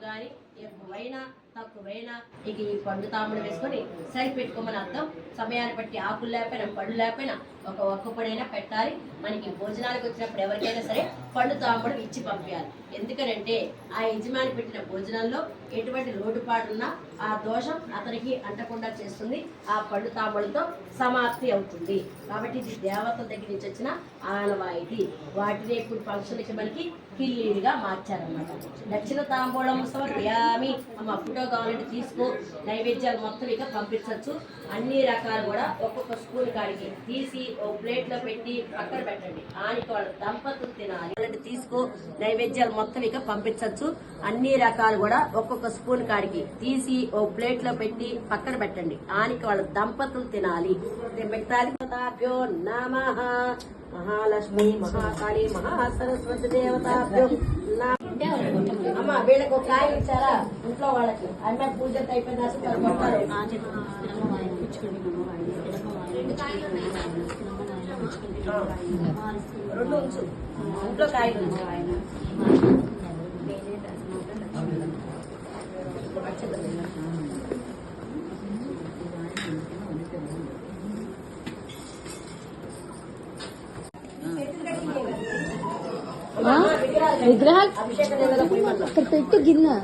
గాని ఎక్కువైనా తక్కువైనా ఇక ఈ పండు తాముడు వేసుకొని సరి పెట్టుకోమని అర్థం. సమయాన్ని బట్టి ఆకులు లేకపోయినా పళ్ళు లేకపోయినా ఒక్క పొడైనా పెట్టాలి. మనకి భోజనాలకు వచ్చినప్పుడు ఎవరికైనా సరే పండు తాముడు ఇచ్చి పంపించాలి. ఎందుకనంటే ఆ యజమాని పెట్టిన భోజనంలో ఎటువంటి లోటుపాటున్నా ఆ దోషం అతనికి అంటకుండా చేస్తుంది. ఆ పండు తాములతో సమాప్తి అవుతుంది. కాబట్టి ఇది దేవతల దగ్గర నుంచి వచ్చిన ఆనవాయితీ. వాటిని ఇప్పుడు ఫంక్షన్కి మనకి కిల్లీడిగా మార్చారనమాట. దక్షిణ తాంబూలం సమర్పయామి. అమ్మ ఫోటో కావాలంటే తీసుకో. నైవేద్యాలు మొత్తం ఇక పంపించవచ్చు. అన్ని రకాలు కూడా ఒక్కొక్క స్పూన్ కాడికి తీసి ఓ ప్లేట్ లో పెట్టి పక్కన పెట్టండి. ఆనికి వాళ్ళ దంపతులు తినాలి. తీసుకో. నైవేద్యాలు మొత్తం ఇక పంపించవచ్చు. అన్ని రకాలు కూడా ఒక్కొక్క స్పూన్ కాడికి తీసి ఓ ప్లేట్ లో పెట్టి పక్కన పెట్టండి. ఆనికి వాళ్ళ దంపతులు తినాలి. మిగతాదిభ్యో నమః. మహాలక్ష్మి మహాకాళి మహాసరస్వతి దేవతాభ్యో అమ్మ. వీళ్ళకి ఒక కాయ ఇచ్చారా ఇంట్లో వాళ్ళకి? అమ్మ పూజ అయిపోయిన రెండు ఉంచు. ఇంట్లో కాయ విగ్రహాలు అక్కడ పెట్టు గిన్నె.